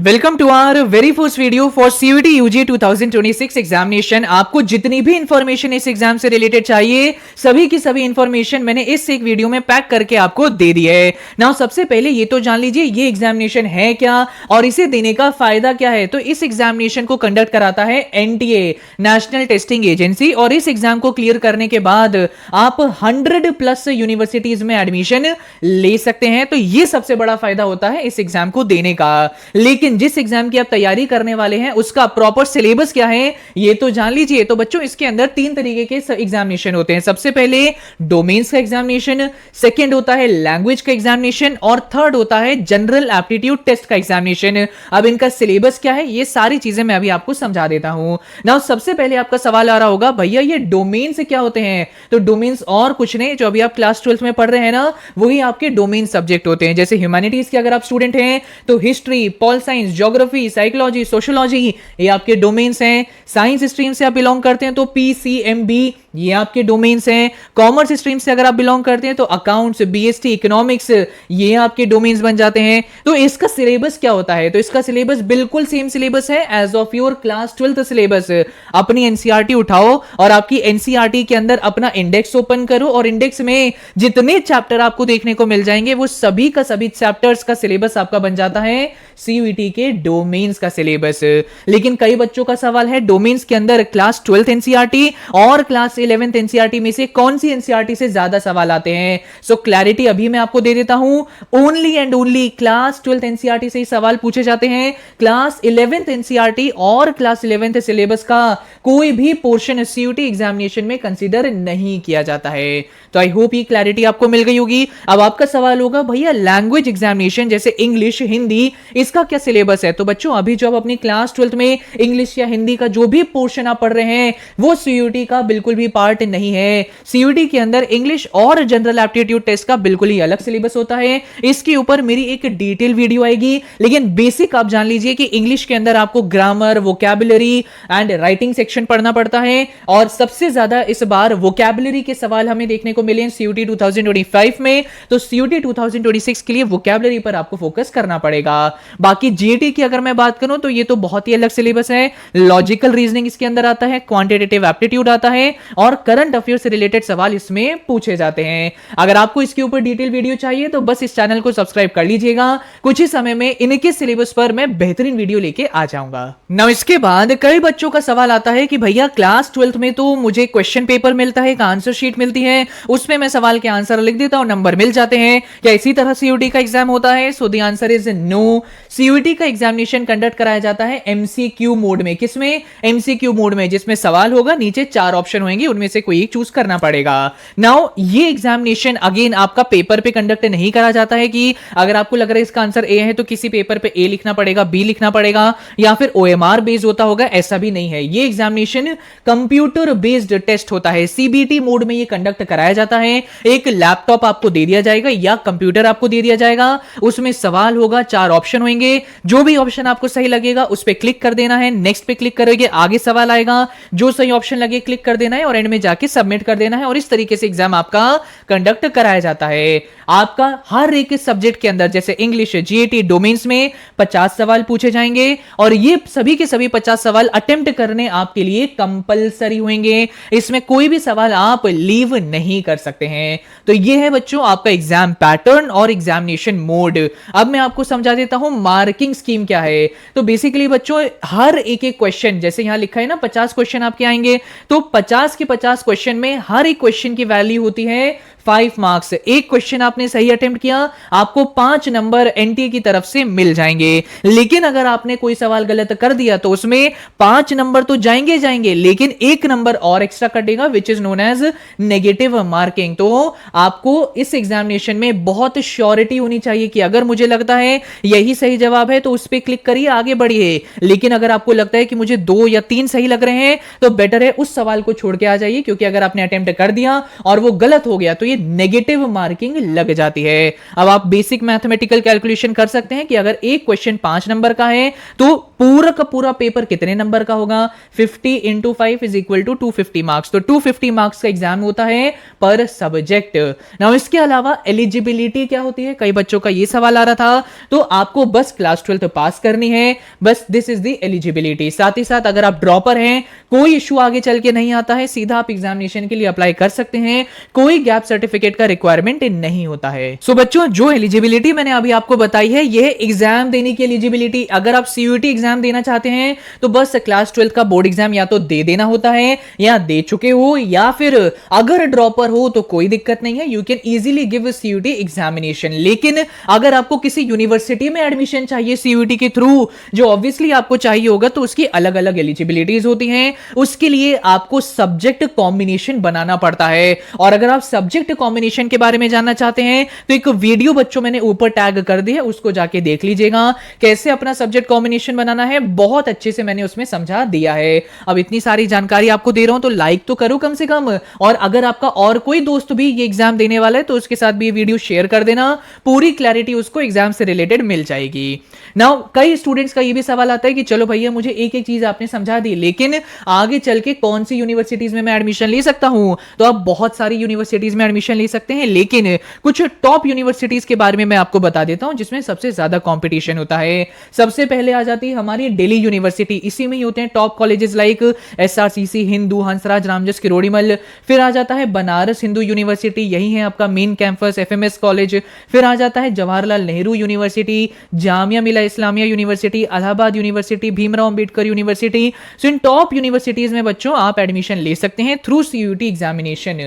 Welcome to our very first video for CUET UG 2026 examination. आपको जितनी भी information इस एग्जाम से रिलेटेड चाहिए, सभी की सभी इंफॉर्मेशन मैंने इस एक वीडियो में पैक करके आपको दे दी है। नाउ सबसे पहले ये तो जान लीजिए ये एग्जामिनेशन है क्या और इसे देने का फायदा क्या है। तो इस एग्जामिनेशन को कंडक्ट कराता है एनटीए, नेशनल टेस्टिंग एजेंसी, और इस एग्जाम को क्लियर करने के बाद आप 100+ यूनिवर्सिटीज में एडमिशन ले सकते हैं। तो ये सबसे बड़ा फायदा होता है इस एग्जाम को देने का। लेकिन जिस एग्जाम की आप तैयारी करने वाले हैं उसका प्रॉपर सिलेबस क्या है ये तो जान लीजिए। तो बच्चों इसके अंदर 3 तरीके के एग्जामिनेशन होते हैं। सबसे पहले डोमेन्स का एग्जामिनेशन, सेकंड होता है लैंग्वेज का एग्जामिनेशन, और थर्ड होता है जनरल एप्टीट्यूड टेस्ट का एग्जामिनेशन। अब इनका सिलेबस क्या है ये सारी चीजें मैं अभी आपको समझा देता हूं। नाउ सबसे पहले आपका सवाल आ रहा होगा, भैया ये डोमेन से क्या होते हैं? तो डोमेन्स और कुछ नहीं, जो अभी आप क्लास 12 में पढ़ रहे हैं ना, वही आपके डोमेन सब्जेक्ट होते हैं। जैसे ह्यूमैनिटीज के अगर आप स्टूडेंट हैं तो history, pol science, geography, psychology, sociology ये आपके डोमेन्स हैं। साइंस स्ट्रीम से आप बिलोंग करते हैं तो पीसीएमबी ये आपके डोमेन्स हैं। कॉमर्स स्ट्रीम से अगर आप बिलोंग करते हैं तो अकाउंट्स, बीएसटी, इकोनॉमिक्स ये आपके डोमेन्स बन जाते हैं। तो इसका सिलेबस क्या होता है? तो इसका सिलेबस बिल्कुल सेम सिलेबस है as of your class 12th syllabus. अपनी एनसीईआरटी उठाओ और आपकी एनसीईआरटी के अंदर अपना इंडेक्स ओपन करो, और इंडेक्स में जितने चैप्टर आपको देखने को मिल जाएंगे वो सभी का सभी चैप्टर्स का सिलेबस आपका बन जाता है सीयूईटी के डोमेन्स का सिलेबस। लेकिन कई बच्चों का सवाल है डोमेन्स के अंदर क्लास 12th एनसीईआरटी और क्लास 11th एनसीईआरटी में से कौन सी एनसीईआरटी से ज्यादा सवाल आते हैं? सो क्लैरिटी अभी मैं आपको दे देता हूं, only and only class 12th NCERT से ही सवाल पूछे जाते हैं। क्लास 11th एनसीईआरटी और क्लास 11th सिलेबस का कोई भी पोर्शन सीयूटी एग्जामिनेशन में कंसीडर नहीं किया जाता है। तो आई होप ये क्लैरिटी आपको मिल गई होगी। अब आपका सवाल होगा, भैया लैंग्वेज एग्जामिनेशन जैसे इंग्लिश, हिंदी, इसका क्या सिलेबस है? तो बच्चों अभी जो आप अपनी क्लास 12th में इंग्लिश या हिंदी का जो भी पोर्शन आप पढ़ रहे हैं वो सीयूटी का बिल्कुल भी पार्ट नहीं है। सीयूटी के अंदर इंग्लिश और जनरल एप्टीट्यूड टेस्ट का बिल्कुल ही अलग सिलेबस होता है। इसके ऊपर मेरी एक डिटेल वीडियो आएगी। लेकिन बेसिक आप जान लीजिए कि इंग्लिश के अंदर आपको grammar, vocabulary and writing section पढ़ना पड़ता है, और सबसे ज्यादा इस बार वोकैबुलरी के सवाल हमें देखने को मिले सीयूटी 2025 में। तो सीयूटी 2026 के लिए वोकैबुलरी पर आपको फोकस करना पड़ेगा। बाकी जीएटी की अगर मैं बात करूं तो ये तो बहुत ही अलग सिलेबस है। लॉजिकल रीजनिंग इसके अंदर आता है, क्वांटिटेटिव एप्टीट्यूड आता है, और करंट अफेयर से रिलेटेड सवाल इसमें पूछे जाते हैं। अगर आपको इसके ऊपर डिटेल वीडियो चाहिए तो बस इस चैनल को सब्सक्राइब कर लीजिएगा। कुछ ही समय में इनके सिलेबस पर मैं बेहतरीन वीडियो लेके आ जाऊंगा। नाउ इसके बाद कई बच्चों का सवाल आता है कि भैया क्लास 12th में तो मुझे क्वेश्चन पेपर मिलता है, एक आंसर शीट मिलती है, उसमें मैं सवाल के आंसर लिख देता हूं, नंबर मिल जाते हैं, क्या इसी तरह सीयूटी का एग्जाम होता है? So the answer is no. CUET का एग्जामिनेशन कंडक्ट कराया जाता है एमसीक्यू मोड में। किसमें? एमसीक्यू मोड में, जिसमें सवाल होगा, नीचे 4 ऑप्शन होंगे, उनमें से कोई एक चूज करना पड़ेगा। नाउ ये एग्जामिनेशन अगेन आपका पेपर पे कंडक्ट नहीं करा जाता है कि अगर आपको लग रहा है इसका आंसर ए है तो किसी पेपर पे ए लिखना पड़ेगा, बी लिखना पड़ेगा, या फिर ओएमआर बेस्ड होता होगा, ऐसा भी नहीं है। ये एग्जामिनेशन कंप्यूटर बेस्ड टेस्ट होता है, सीबीटी मोड में ये कंडक्ट कराया जाता है। एक लैपटॉप आपको दे दिया जाएगा या कंप्यूटर आपको दे दिया जाएगा, उसमें सवाल होगा, 4 ऑप्शन होंगे, जो भी ऑप्शन आपको सही लगेगा उस पर क्लिक कर देना है, नेक्स्ट पे क्लिक करोगे आगे सवाल आएगा, जो सही ऑप्शन लगे क्लिक कर देना है और एंड में जाके सबमिट कर देना है, और इस तरीके से एग्जाम आपका कंडक्ट कराया जाता है। आपका हर एक सब्जेक्ट के अंदर जैसे इंग्लिश, जीएटी, डोमेन्स में 50 सवाल पूछे जाएंगे, और ये सभी के सभी 50 सवाल अटेम्प्ट करने आपके लिए कंपलसरी होंगे। इसमें कोई भी सवाल आप लीव नहीं कर सकते हैं। तो ये है बच्चों आपका एग्जाम पैटर्न और एग्जामिनेशन मोड। अब मैं आपको समझा देता हूं मार्किंग स्कीम क्या है। तो बेसिकली बच्चों हर एक क्वेश्चन, जैसे यहां लिखा है ना 50 क्वेश्चन आपके आएंगे, तो 50 के 50 क्वेश्चन में हर एक क्वेश्चन की वैल्यू होती है 5 मार्क्स। एक क्वेश्चन आपने सही अटेम्प्ट किया, आपको 5 नंबर एनटीए की तरफ से मिल जाएंगे। लेकिन अगर आपने कोई सवाल गलत कर दिया तो उसमें 5 नंबर तो जाएंगे जाएंगे, लेकिन 1 नंबर और एक्स्ट्रा कटेगा, which is known as negative marking. तो आपको इस एग्जामिनेशन में बहुत श्योरिटी होनी चाहिए कि अगर मुझे लगता है यही सही जवाब है तो उस पर क्लिक करिए, आगे बढ़िए। लेकिन अगर आपको लगता है कि मुझे 2 या 3 सही लग रहे हैं तो बेटर है उस सवाल को छोड़ के आ जाइए, क्योंकि अगर आपने अटेम्प्ट कर दिया और वो गलत हो गया तो ये नेगेटिव मार्किंग लग जाती है। अब आप बेसिक मैथमेटिकल कैलकुलेशन कर सकते हैं कि अगर एक क्वेश्चन 5 नंबर का है तो पूरा का पूरा पेपर कितने नंबर का होगा? 50 into 5 is equal to 250 marks. तो 250 मार्क्स का एग्जाम होता है पर सब्जेक्ट। नाउ इसके अलावा एलिजिबिलिटी क्या होती है, कई बच्चों का ये सवाल आ रहा था। तो आपको बस क्लास 12th पास करनी है, बस दिस इज द एलिजिबिलिटी। साथ ही साथ अगर आप ड्रॉपर हैं, कोई इशू आगे चल के नहीं आता है, सीधा आप एग्जामिनेशन के लिए अप्लाई कर सकते हैं, कोई गैप सर्टिफिकेट का रिक्वायरमेंट नहीं होता है। सो बच्चों, जो एलिजिबिलिटी मैंने अभी आपको बताई है, यह एग्जाम देने की एलिजिबिलिटी। अगर आप सीयूईटी एग्जाम देना चाहते हैं तो बस क्लास 12 का बोर्ड एग्जाम या तो दे देना होता है, या दे चुके हो, या फिर अगर ड्रॉपर हो तो कोई दिक्कत नहीं है, you can easily give CUET examination. लेकिन अगर आपको किसी यूनिवर्सिटी में एडमिशन चाहिए सीयूईटी के थ्रू, जो ऑब्वियसली आपको चाहिए होगा, तो उसकी अलग अलग एलिजिबिलिटीज होती हैं। उसके लिए आपको सब्जेक्ट कॉम्बिनेशन बनाना पड़ता है। और अगर आप सब्जेक्ट कॉम्बिनेशन के बारे में जानना चाहते हैं तो एक वीडियो बच्चों मैंने ऊपर टैग कर दी है, उसको जाके देख लीजिएगा, कैसे अपना सब्जेक्ट कॉम्बिनेशन बनाना है, बहुत अच्छे से मैंने उसमें समझा दिया है। अब इतनी सारी जानकारी आपको दे रहा हूं तो लाइक तो करो कम से कम, और अगर आपका और कोई दोस्त भी ये एग्जाम देने वाला है तो उसके साथ भी ये वीडियो शेयर कर देना, पूरी क्लैरिटी उसको एग्जाम से रिलेटेड मिल जाएगी। नाउ कई स्टूडेंट्स का ये भी सवाल आता है कि चलो भैया मुझे एक एक चीज आपने समझा दी, लेकिन आगे चल के कौन सी यूनिवर्सिटीज में मैं एडमिशन ले सकता हूं? तो आप बहुत सारी यूनिवर्सिटीज में एडमिशन ले सकते हैं, लेकिन कुछ टॉप यूनिवर्सिटीज के बारे में मैं आपको बता देता हूं जिसमें सबसे ज्यादा कंपटीशन होता है। सबसे पहले आ जाती है हमारी दिल्ली यूनिवर्सिटी, इसी में ही होते हैं top colleges like SRCC, Hindu, Hansraj, Ramjas, Kirorimal. फिर आ जाता है बनारस हिंदू यूनिवर्सिटी, यही है आपका मेन कैंपस, एफएमएस कॉलेज। फिर आ जाता है Jawaharlal Nehru university, Jamia Millia Islamia university, Allahabad university, Bhimrao Ambedkar university. So in top universities में बच्चों आप एडमिशन ले सकते हैं थ्रू सीयूईटी एग्जामिनेशन।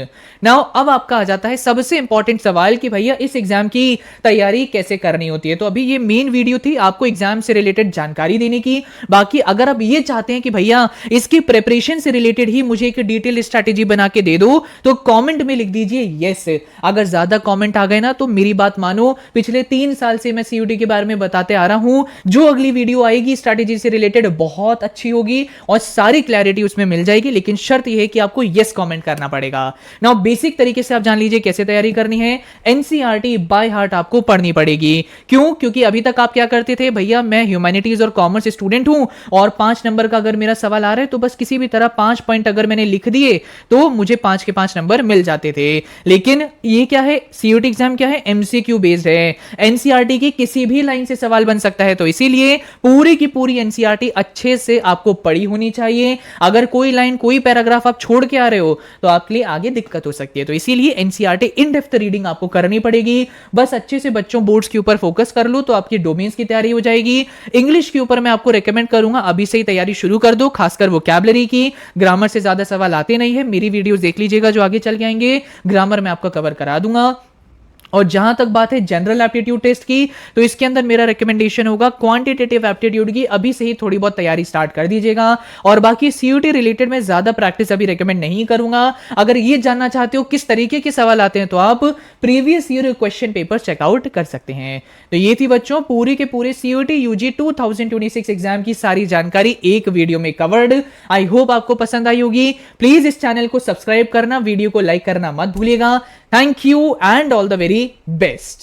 नाउ अब आपका आ जाता है सबसे इंपॉर्टेंट सवाल कि भैया इस एग्जाम की तैयारी कैसे करनी होती है। तो अभी ये मेन वीडियो थी आपको एग्जाम से रिलेटेड जानकारी देने की। बाकी अगर आप ये चाहते हैं कि भैया इसकी प्रिपरेशन से रिलेटेड ही मुझे एक डिटेल स्ट्रैटेजी बना के दे दो, तो कमेंट में लिख दीजिए यस। अगर ज्यादा कमेंट आ गए ना तो मेरी बात मानो, पिछले 3 साल से मैं सीयूईटी के बारे में बताते आ रहा हूं, जो अगली वीडियो आएगी स्ट्रैटेजी से रिलेटेड बहुत अच्छी होगी और सारी क्लैरिटी उसमें मिल जाएगी, लेकिन शर्त यह है कि आपको यस कमेंट करना पड़ेगा। नाउ बेसिक तरीके से आप जान लीजिए कैसे तैयारी करनी है। एनसीईआरटी बाय हार्ट आपको पढ़नी पड़ेगी। क्यों? क्योंकि अभी तक आप क्या करते थे, भैया मैं ह्यूमैनिटीज और कॉमर्स स्टूडेंट हूं और 5 नंबर का अगर मेरा सवाल आ रहा है तो बस किसी भी तरह 5 पॉइंट अगर मैंने लिख दिए तो मुझे 5 के 5 नंबर मिल जाते थे। लेकिन ये क्या है, सीयूईटी एग्जाम क्या है, एमसीक्यू बेस्ड है। एनसीईआरटी की किसी भी लाइन से सवाल बन सकता है, तो इसीलिए पूरी की पूरी एनसीईआरटी अच्छे से आपको पढ़ी होनी चाहिए। अगर कोई लाइन, कोई पैराग्राफ आप छोड़ के आ रहे हो तो आपके लिए आगे दिक्कत हो सकती है। तो इसीलिए एनसीईआरटी इन डेप्थ रीडिंग आपको करनी पड़ेगी। बस अच्छे से बच्चों बोर्ड्स के ऊपर फोकस कर लो तो आपकी डोमेन्स की तैयारी हो जाएगी। इंग्लिश के ऊपर मैं आपको रेकमेंड करूंगा अभी से ही तैयारी शुरू कर दो, खासकर वोकैबुलरी की। ग्रामर से ज्यादा सवाल आते नहीं है, मेरी वीडियोस देख लीजिएगा जो आगे चल के आएंगे, ग्रामर मैं आपको कवर करा दूंगा। और जहां तक बात है जनरल एप्टीट्यूड टेस्ट की, तो इसके अंदर मेरा रिकमेंडेशन होगा क्वांटिटेटिव एप्टीट्यूड की अभी से ही थोड़ी बहुत तैयारी स्टार्ट कर दीजिएगा। और बाकी सीयूईटी रिलेटेड में ज्यादा प्रैक्टिस अभी रिकमेंड नहीं करूंगा। अगर ये जानना चाहते हो किस तरीके के सवाल आते हैं तो आप previous year question paper check out कर सकते हैं। तो ये थी बच्चों पूरी के पूरे सीयूईटी यूजी 2026 एग्जाम की सारी जानकारी एक वीडियो में कवर्ड। आई होप आपको पसंद आई होगी। प्लीज इस चैनल को सब्सक्राइब करना, वीडियो को लाइक करना मत भूलिएगा। Thank you and all the very best.